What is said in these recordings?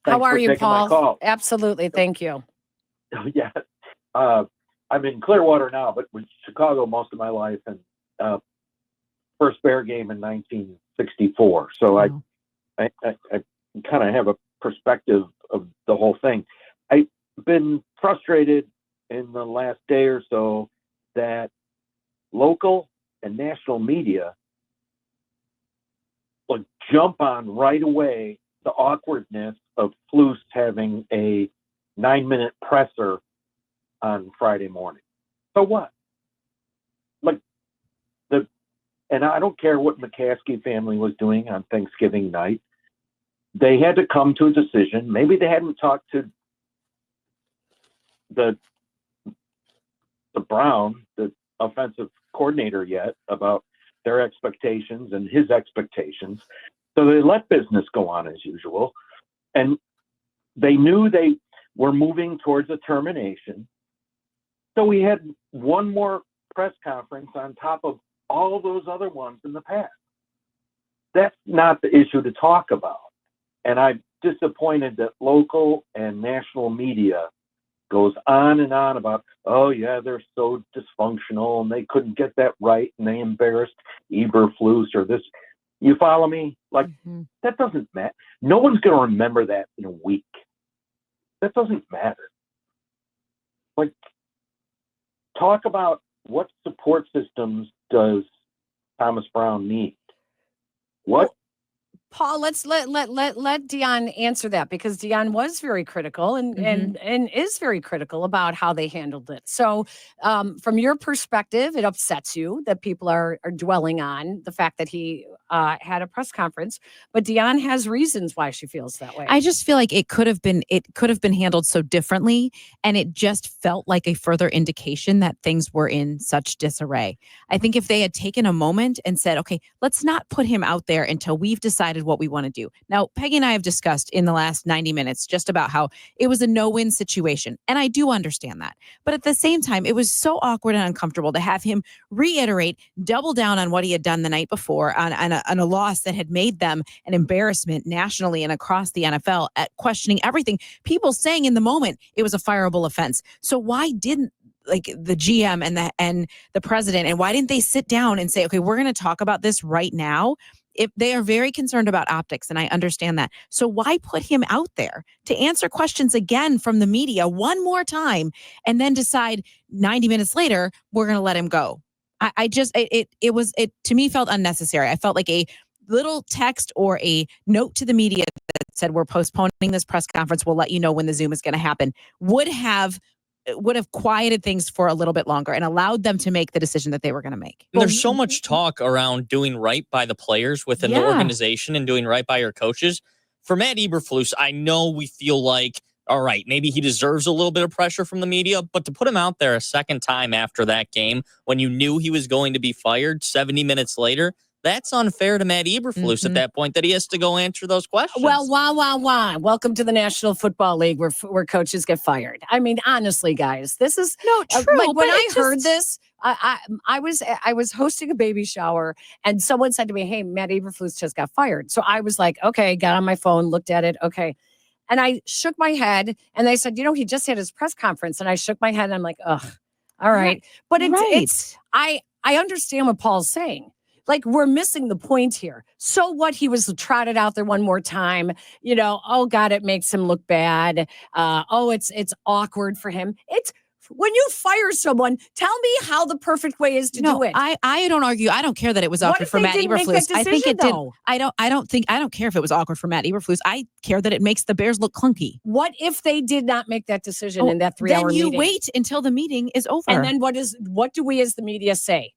How Thanks are for you, taking my Paul? call. Absolutely. Thank you. Yeah. I'm in Clearwater now, but was Chicago most of my life, and first Bear game in 1964. So I kind of have a perspective of the whole thing. I've been frustrated in the last day or so that local and national media will jump on right away the awkwardness of Flus having a 9-minute presser on Friday morning. So what? Like and I don't care what McCaskey family was doing on Thanksgiving night. They had to come to a decision. Maybe they hadn't talked to the Brown, the offensive coordinator, yet about their expectations and his expectations. So they let business go on as usual. And they knew they were moving towards a termination. So we had one more press conference on top of all those other ones in the past. That's not the issue to talk about. And I'm disappointed that local and national media goes on and on about, oh yeah, they're so dysfunctional and they couldn't get that right and they embarrassed Eberflus or this. You follow me? Like, that doesn't matter. No one's going to remember that in a week. That doesn't matter. Like, talk about what support systems does Thomas Brown need? What? Paul, let's let Dionne answer that, because Dionne was very critical and is very critical about how they handled it. So from your perspective, it upsets you that people are dwelling on the fact that he had a press conference, but Dionne has reasons why she feels that way. I just feel like it could have been handled so differently, and it just felt like a further indication that things were in such disarray. I think if they had taken a moment and said, okay, let's not put him out there until we've decided what we want to do. Now, Peggy and I have discussed in the last 90 minutes just about how it was a no-win situation, and I do understand that. But at the same time, it was so awkward and uncomfortable to have him reiterate, double down on what he had done the night before on a loss that had made them an embarrassment nationally and across the NFL, at questioning everything. People saying in the moment it was a fireable offense. So why didn't the GM and the president, and why didn't they sit down and say, okay, we're going to talk about this right now? If they are very concerned about optics, and I understand that. So why put him out there to answer questions again from the media one more time and then decide 90 minutes later, we're going to let him go? It to me felt unnecessary. I felt like a little text or a note to the media that said, we're postponing this press conference, we'll let you know when the Zoom is going to happen, would have quieted things for a little bit longer and allowed them to make the decision that they were going to make. And there's so much talk around doing right by the players within the organization and doing right by your coaches. For Matt Eberflus, I know we feel like, all right, maybe he deserves a little bit of pressure from the media, but to put him out there a second time after that game when you knew he was going to be fired 70 minutes later, that's unfair to Matt Eberflus at that point, that he has to go answer those questions. Well, why? Welcome to the National Football League where coaches get fired. I mean, honestly, guys, this is true. Like when I heard this, I was hosting a baby shower and someone said to me, hey, Matt Eberflus just got fired. So I was like, okay, got on my phone, looked at it. Okay. And I shook my head and they said, he just had his press conference. And I shook my head and I'm like, ugh, all right. But it's I understand what Paul's saying. Like, we're missing the point here. So what? He was trotted out there one more time. Oh God, it makes him look bad. It's awkward for him. It's when you fire someone, tell me how the perfect way is to do it. I don't argue. I don't care that it was awkward for Matt Eberflus. I think it did. I don't care if it was awkward for Matt Eberflus. I care that it makes the Bears look clunky. What if they did not make that decision in that 3-hour meeting? Then you wait until the meeting is over. And then what do we as the media say?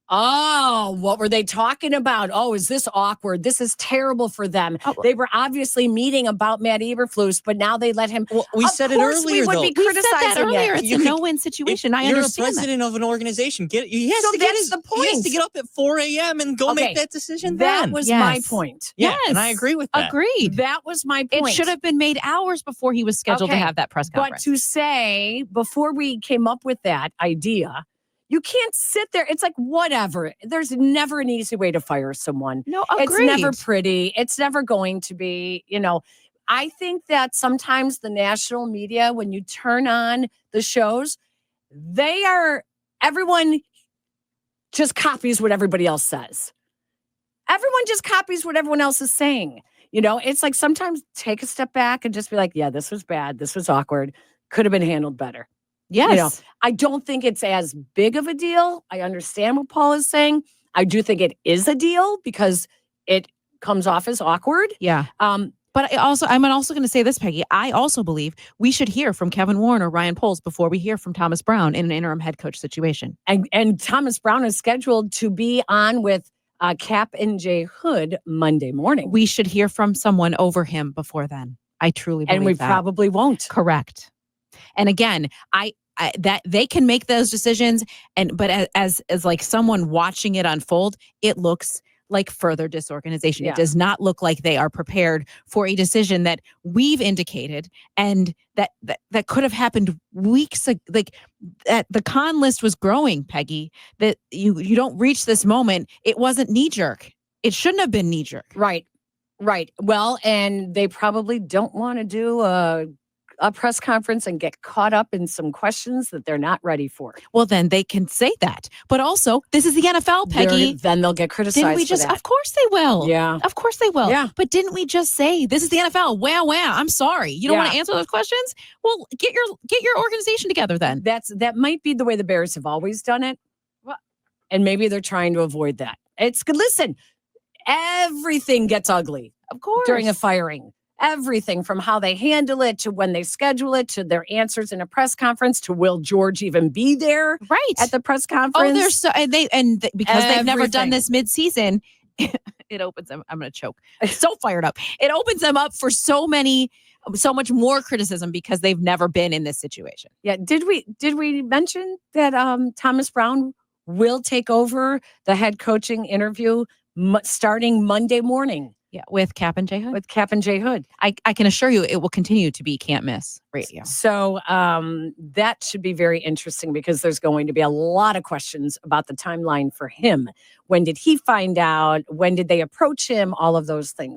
Oh, what were they talking about? Oh, is this awkward? This is terrible for them. They were obviously meeting about Matt Eberflus, but now they let him. Well, we said it earlier, we would though. be criticizing we said that earlier. it. It's a no-win situation. I understand. You're a president of an organization. That's the point. He has to get up at 4 a.m. and go make that decision then. That was my point. Yeah, and I agree with that. Agreed. That was my point. It should have been made hours before he was scheduled to have that press conference. But to say, before we came up with that idea, you can't sit there. It's like, whatever. There's never an easy way to fire someone. No, agreed. It's never pretty. It's never going to be, I think that sometimes the national media, when you turn on the shows, everyone just copies what everybody else says. Everyone just copies what everyone else is saying. It's like sometimes take a step back and just be like, yeah, this was bad. This was awkward. Could have been handled better. Yes. I don't think it's as big of a deal. I understand what Paul is saying. I do think it is a deal because it comes off as awkward. Yeah. But I'm also going to say this, Peggy. I also believe we should hear from Kevin Warren or Ryan Poles before we hear from Thomas Brown in an interim head coach situation. And Thomas Brown is scheduled to be on with Cap and Jay Hood Monday morning. We should hear from someone over him before then. I truly believe and we that. Probably won't. Correct. And again, I that they can make those decisions, but as like someone watching it unfold, it looks like further disorganization. Yeah. It does not look like they are prepared for a decision that we've indicated and that could have happened weeks ago. Like that the con list was growing, Peggy, that you don't reach this moment. It wasn't knee jerk. It shouldn't have been knee jerk. Right. Well, and they probably don't want to do a press conference and get caught up in some questions that they're not ready for. Well, then they can say that. But also, this is the NFL, Peggy. Then they'll get criticized. Didn't we just? For that. Of course they will. Yeah. Of course they will. Yeah. But didn't we just say this is the NFL? Wow. I'm sorry. You don't want to answer those questions? Well, get your organization together then. That might be the way the Bears have always done it. Well, and maybe they're trying to avoid that. It's good. Listen, everything gets ugly, of course, during a firing. Everything from how they handle it to when they schedule it to their answers in a press conference to will George even be there at the press conference? Oh, they're so because they've never done this midseason, it opens them. I'm going to choke. I'm so fired up. It opens them up for so much more criticism because they've never been in this situation. Yeah. Did we mention that Thomas Brown will take over the head coaching interview starting Monday morning? Yeah, with Cap and Jay Hood. I can assure you it will continue to be can't miss radio. So that should be very interesting because there's going to be a lot of questions about the timeline for him. When did he find out? When did they approach him? All of those things.